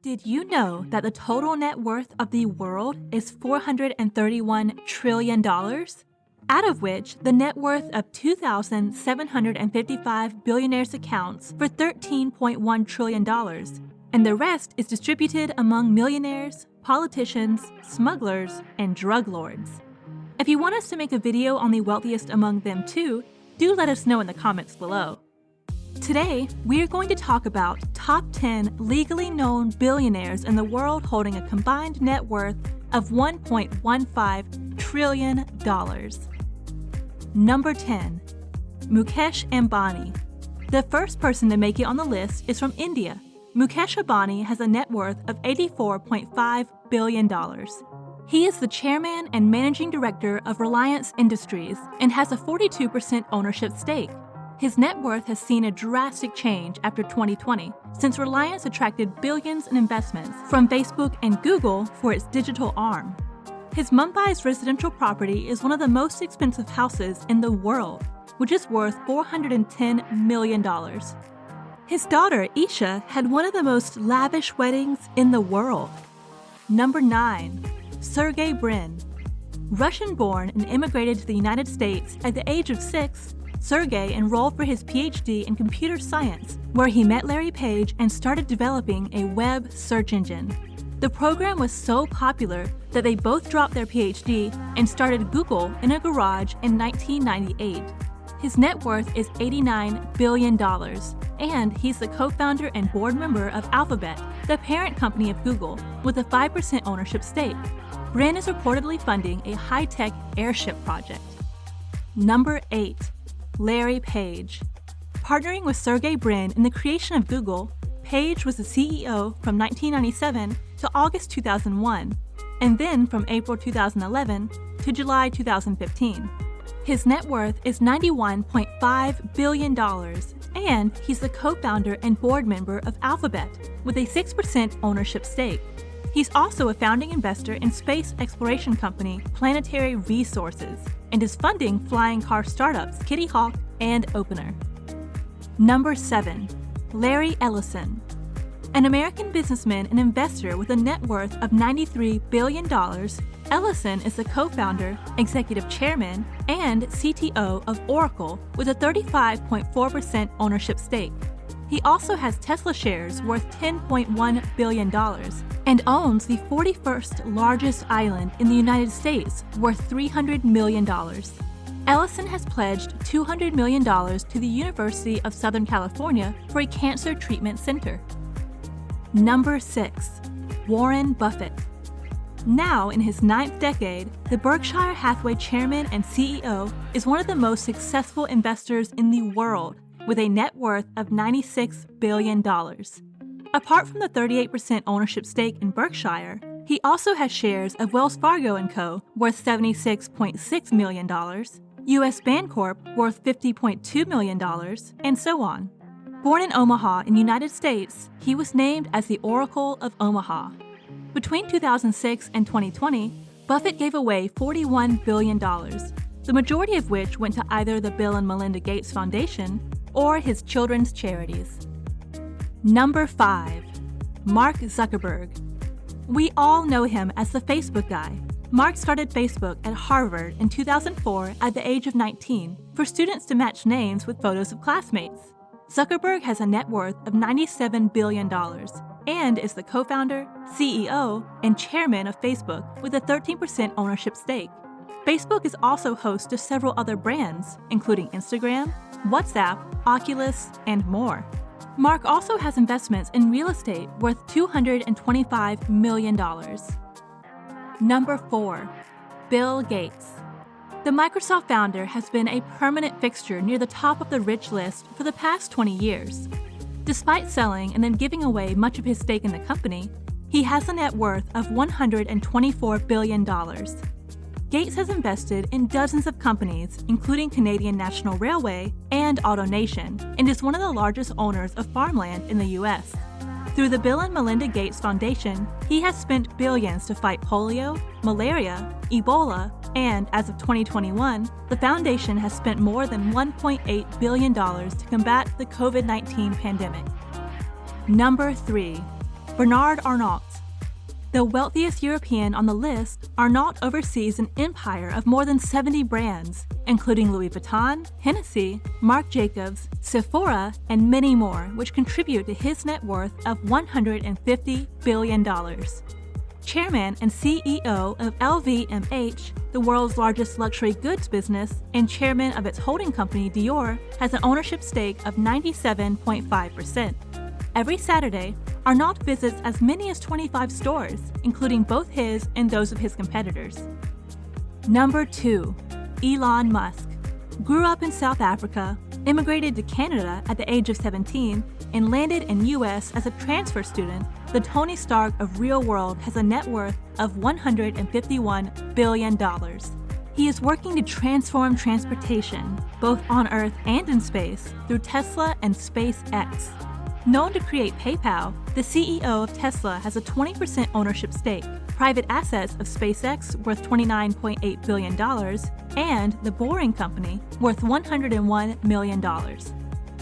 Did you know that the total net worth of the world is $431 trillion? Out of which, the net worth of 2,755 billionaires accounts for $13.1 trillion, and the rest is distributed among millionaires, politicians, smugglers, and drug lords. If you want us to make a video on the wealthiest among them too, do let us know in the comments below. Today, we are going to talk about top 10 legally known billionaires in the world holding a combined net worth of $1.15 trillion. Number 10. Mukesh Ambani. The first person to make it on the list is from India. Mukesh Ambani has a net worth of $84.5 billion. He is the chairman and managing director of Reliance Industries and has a 42% ownership stake. His net worth has seen a drastic change after 2020, since Reliance attracted billions in investments from Facebook and Google for its digital arm. His Mumbai's residential property is one of the most expensive houses in the world, which is worth $410 million. His daughter, Isha, had one of the most lavish weddings in the world. Number 9. Sergey Brin. Russian-born and immigrated to the United States at the age of 6, Sergey enrolled for his PhD in computer science, where he met Larry Page and started developing a web search engine. The program was so popular that they both dropped their PhD and started Google in a garage in 1998. His net worth is $89 billion, and he's the co-founder and board member of Alphabet, the parent company of Google, with a 5% ownership stake. Brin is reportedly funding a high-tech airship project. Number 8. Larry Page. Partnering with Sergey Brin in the creation of Google, Page was the CEO from 1997 to August 2001, and then from April 2011 to July 2015. His net worth is $91.5 billion, and he's the co-founder and board member of Alphabet with a 6% ownership stake. He's also a founding investor in space exploration company Planetary Resources and is funding flying car startups Kitty Hawk and Opener. Number 7. Larry Ellison. An American businessman and investor with a net worth of $93 billion, Ellison is the co-founder, executive chairman, and CTO of Oracle with a 35.4% ownership stake. He also has Tesla shares worth $10.1 billion and owns the 41st largest island in the United States worth $300 million. Ellison has pledged $200 million to the University of Southern California for a cancer treatment center. Number 6. Warren Buffett. Now in his 9th decade, the Berkshire Hathaway chairman and CEO is one of the most successful investors in the world, with a net worth of $96 billion. Apart from the 38% ownership stake in Berkshire, he also has shares of Wells Fargo & Co. worth $76.6 million, US Bancorp worth $50.2 million, and so on. Born in Omaha in the United States, he was named as the Oracle of Omaha. Between 2006 and 2020, Buffett gave away $41 billion, the majority of which went to either the Bill and Melinda Gates Foundation or his children's charities. Number 5. Mark Zuckerberg. We all know him as the Facebook guy. Mark started Facebook at Harvard in 2004 at the age of 19 for students to match names with photos of classmates. Zuckerberg has a net worth of $97 billion and is the co-founder, CEO, and chairman of Facebook with a 13% ownership stake. Facebook is also host to several other brands, including Instagram, WhatsApp, Oculus, and more. Mark also has investments in real estate worth $225 million. Number 4. Bill Gates. The Microsoft founder has been a permanent fixture near the top of the rich list for the past 20 years. Despite selling and then giving away much of his stake in the company, he has a net worth of $124 billion. Gates has invested in dozens of companies, including Canadian National Railway and AutoNation, and is one of the largest owners of farmland in the U.S. Through the Bill and Melinda Gates Foundation, he has spent billions to fight polio, malaria, Ebola, and as of 2021, the foundation has spent more than $1.8 billion to combat the COVID-19 pandemic. Number 3. Bernard Arnault. The wealthiest European on the list, Arnault oversees an empire of more than 70 brands, including Louis Vuitton, Hennessy, Marc Jacobs, Sephora, and many more, which contribute to his net worth of $150 billion. Chairman and CEO of LVMH, the world's largest luxury goods business, and chairman of its holding company Dior, has an ownership stake of 97.5%. Every Saturday, Arnault visits as many as 25 stores, including both his and those of his competitors. Number 2. Elon Musk. Grew up in South Africa, immigrated to Canada at the age of 17, and landed in US as a transfer student, the Tony Stark of real world has a net worth of $151 billion. He is working to transform transportation, both on Earth and in space, through Tesla and SpaceX. Known to create PayPal, the CEO of Tesla has a 20% ownership stake, private assets of SpaceX worth $29.8 billion, and The Boring Company worth $101 million.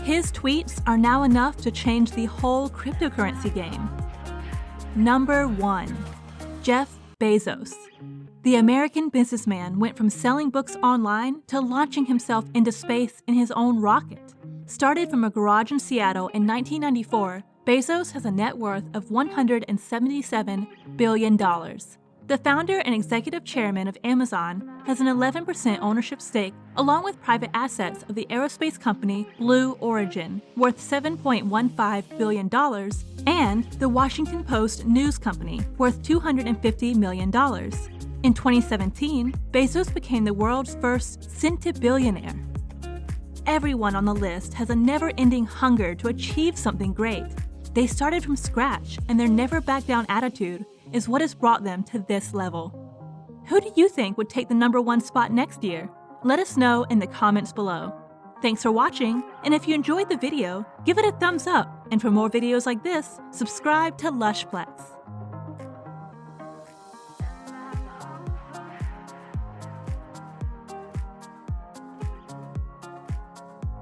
His tweets are now enough to change the whole cryptocurrency game. Number 1. Jeff Bezos. The American businessman went from selling books online to launching himself into space in his own rocket. Started from a garage in Seattle in 1994, Bezos has a net worth of $177 billion. The founder and executive chairman of Amazon has an 11% ownership stake, along with private assets of the aerospace company Blue Origin, worth $7.15 billion, and the Washington Post news company, worth $250 million. In 2017, Bezos became the world's first centibillionaire. Everyone on the list has a never-ending hunger to achieve something great. They started from scratch, and their never-back-down attitude is what has brought them to this level. Who do you think would take the number 1 spot next year? Let us know in the comments below. Thanks for watching, and if you enjoyed the video, give it a thumbs up, and for more videos like this, subscribe to Lushplex.